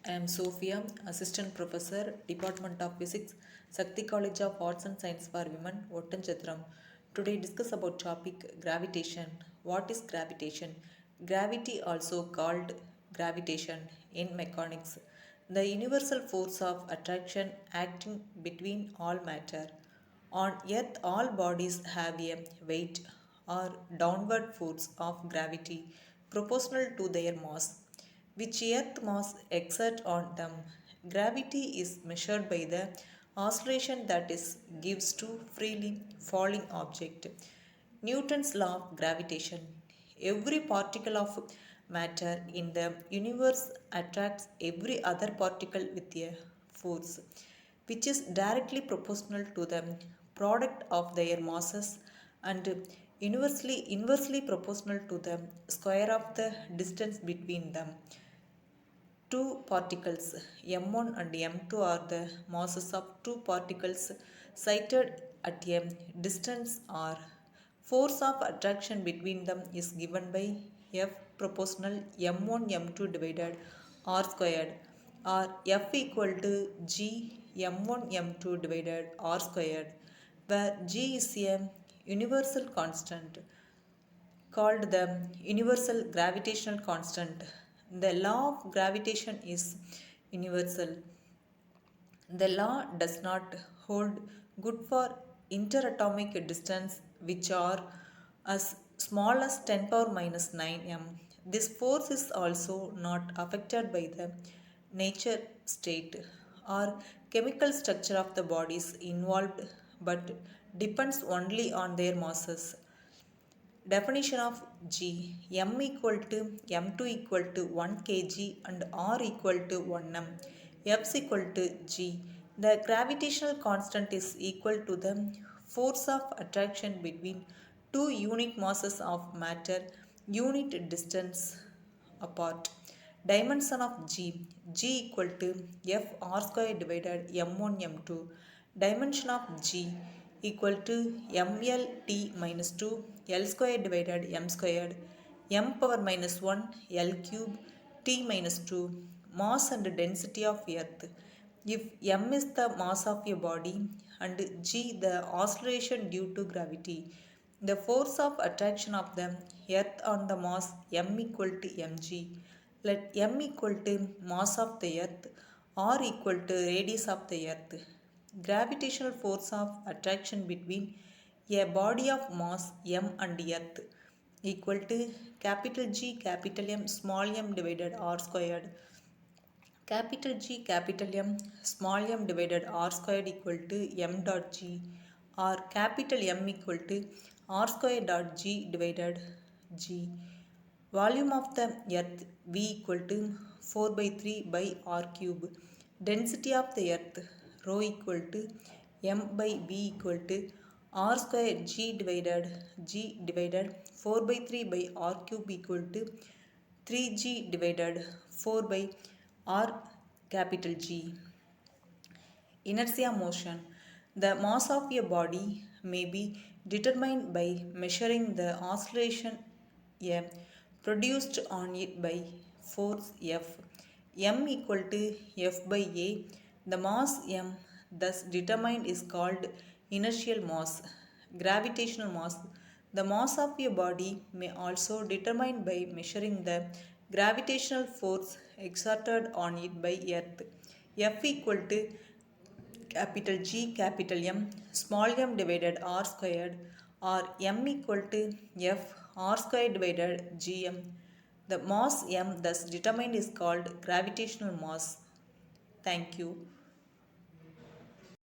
I am Sophia, Assistant Professor, Department of Physics, Sakti College of Arts and Science for Women, Ottanchadram. Today discuss about topic gravitation. What is gravitation? Gravity, also called gravitation in mechanics, the universal force of attraction acting between all matter. On Earth, all bodies have a weight or downward force of gravity proportional to their mass, which Earth mass exert on them. Gravity is measured by the oscillation that is gives to freely falling object. Newton's law of gravitation. Every particle of matter in the universe attracts every other particle with a force which is directly proportional to the product of their masses and inversely proportional to the square of the distance between them. Two particles m1 and m2 are the masses of two particles sighted at a distance r. Force of attraction between them is given by F proportional m1 m2 divided r squared, or F equal to G m1 m2 divided r squared, where G is a universal constant called the universal gravitational constant. The law of gravitation is universal. The law does not hold good for interatomic distance which are as small as 10 power minus 9 m. This force is also not affected by the nature state or chemical structure of the bodies involved but depends only on their masses. Definition of G: M equal to M2 equal to 1 kg and R equal to 1 m. F is equal to G. The gravitational constant is equal to the force of attraction between two unit masses of matter unit distance apart. Dimension of G: G equal to F R square divided M1 M2. Dimension of G equal to mlt minus 2 l square divided m squared m power minus 1 l cube t minus 2. Mass and density of earth. If m is the mass of a body and g the oscillation due to gravity, the force of attraction of the earth on the mass m equal to mg. Let m equal to mass of the earth, r equal to radius of the earth. Gravitational force of attraction between a body of mass m and earth equal to capital G capital M small m divided r squared. Capital G capital M small m divided r squared equal to m dot g, or capital M equal to r square dot g divided g. Volume of the earth V equal to 4 by 3 by r cube. Density of the earth rho equal to m by V equal to r square g divided 4 by 3 by r cube equal to 3g divided 4 by r capital G. Inertia motion. The mass of a body may be determined by measuring the oscillation A produced on it by force F. M equal to F by A. The mass M thus determined is called inertial mass. Gravitational mass. The mass of a body may also determined by measuring the gravitational force exerted on it by Earth. F equal to capital G capital M small m divided r squared, or m equal to F r squared divided gm. The mass m thus determined is called gravitational mass. Thank you.